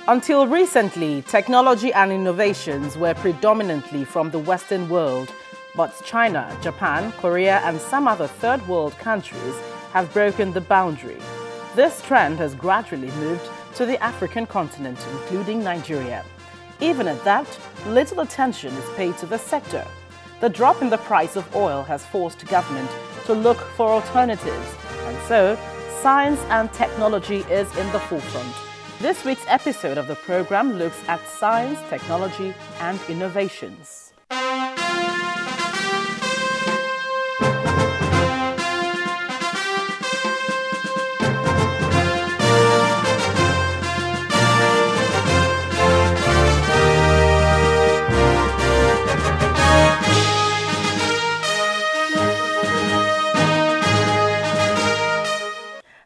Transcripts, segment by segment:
Until recently, technology and innovations were predominantly from the Western world, but China, Japan, Korea, and some other third world countries have broken the boundary. This trend has gradually moved to the African continent, including Nigeria. Even at that, little attention is paid to the sector. The drop in the price of oil has forced government to look for alternatives, and so science and technology is in the forefront. This week's episode of the program looks at science, technology, and innovations.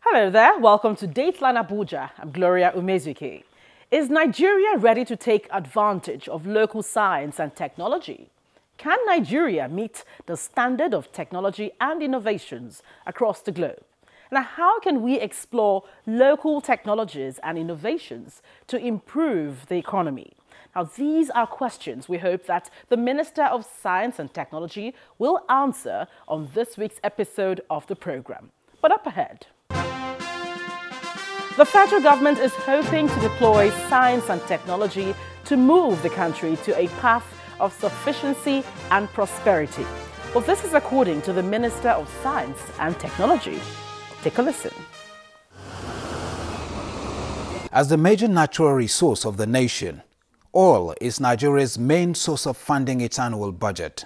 Hello there, welcome to Dateline Abuja. I'm Gloria Umezuke. Is Nigeria ready to take advantage of local science and technology? Can Nigeria meet the standard of technology and innovations across the globe? Now, how can we explore local technologies and innovations to improve the economy? Now, these are questions we hope that the Minister of Science and Technology will answer on this week's episode of the program. But up ahead. The federal government is hoping to deploy science and technology to move the country to a path of sufficiency and prosperity. Well, this is according to the Minister of Science and Technology. Take a listen. As the major natural resource of the nation, oil is Nigeria's main source of funding its annual budget.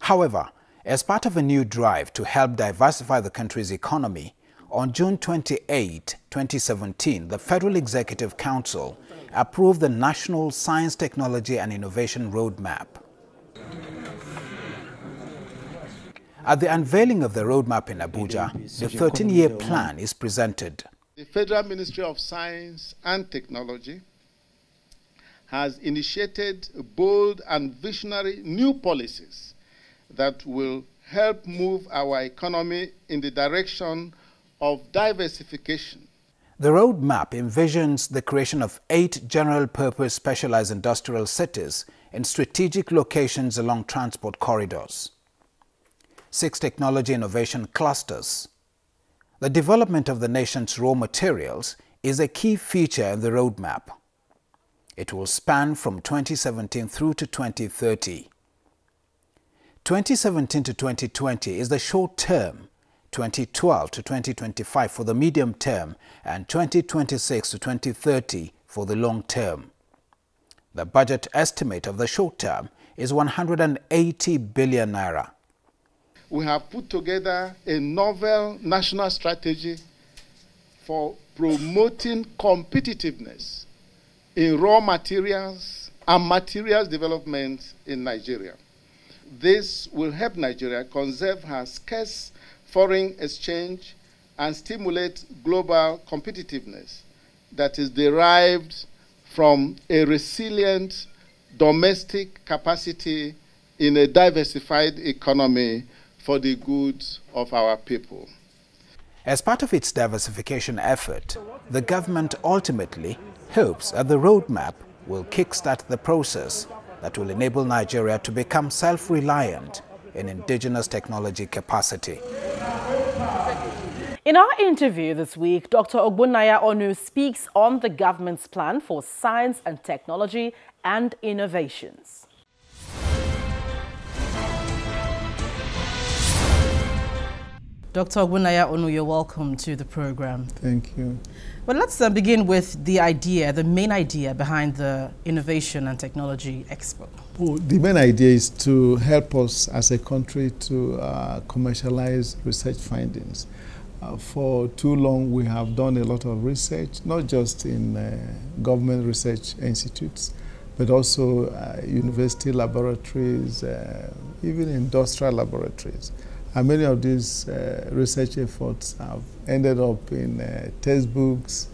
However, as part of a new drive to help diversify the country's economy, on June 28, 2017, the Federal Executive Council approved the National Science, Technology and Innovation Roadmap. At the unveiling of the roadmap in Abuja, the 13-year plan is presented. The Federal Ministry of Science and Technology has initiated bold and visionary new policies that will help move our economy in the direction of diversification. The roadmap envisions the creation of 8 general-purpose specialized industrial cities in strategic locations along transport corridors, 6 technology innovation clusters. The development of the nation's raw materials is a key feature in the roadmap. It will span from 2017 through to 2030. 2017 to 2020 is the short term, 2012 to 2025 for the medium term, and 2026 to 2030 for the long term. The budget estimate of the short term is 180 billion naira. We have put together a novel national strategy for promoting competitiveness in raw materials and materials development in Nigeria. This will help Nigeria conserve her scarce foreign exchange and stimulate global competitiveness that is derived from a resilient domestic capacity in a diversified economy for the good of our people. As part of its diversification effort, the government ultimately hopes that the roadmap will kickstart the process that will enable Nigeria to become self-reliant in indigenous technology capacity. In our interview this week, Dr. Ogbonnaya Onu speaks on the government's plan for science and technology and innovations. Dr. Ogbonnaya Onu, you're welcome to the program. Thank you. Well, let's begin with the main idea behind the Innovation and Technology Expo. Well, the main idea is to help us as a country to commercialize research findings. For too long, we have done a lot of research, not just in government research institutes, but also university laboratories, even industrial laboratories. And many of these research efforts have ended up in textbooks.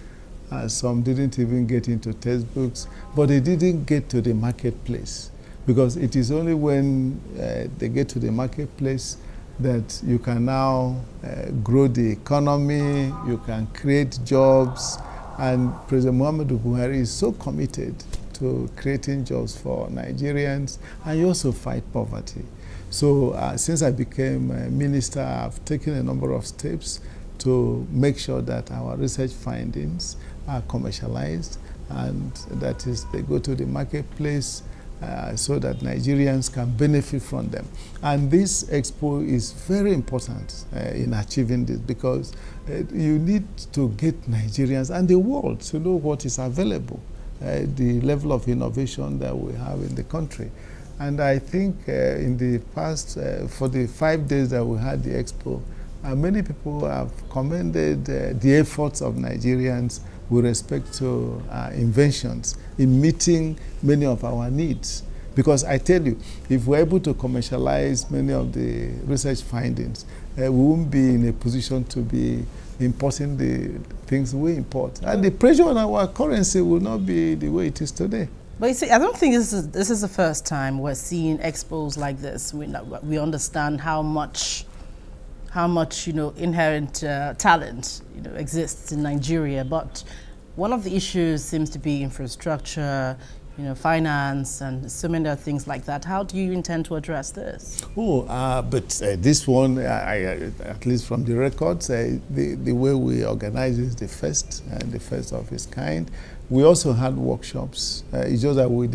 Some didn't even get into textbooks, but they didn't get to the marketplace, because it is only when they get to the marketplace that you can now grow the economy, you can create jobs, And President Muhammadu Buhari is so committed to creating jobs for Nigerians, and he also fight poverty. So since I became a minister, I've taken a number of steps to make sure that our research findings are commercialized, and that is, they go to the marketplace so that Nigerians can benefit from them. And this expo is very important in achieving this, because you need to get Nigerians and the world to know what is available, the level of innovation that we have in the country. And I think in the past, for the 5 days that we had the expo, many people have commended the efforts of Nigerians with respect to inventions in meeting many of our needs. Because I tell you, if we're able to commercialize many of the research findings, we won't be in a position to be importing the things we import. And the pressure on our currency will not be the way it is today. But you see, I don't think this is the first time we're seeing expos like this. We understand how much inherent talent exists in Nigeria, but one of the issues seems to be infrastructure, finance, and so many other things like that. How do you intend to address this? But this one, at least from the records, the way we organize is the first of its kind. We also had workshops. It's just that we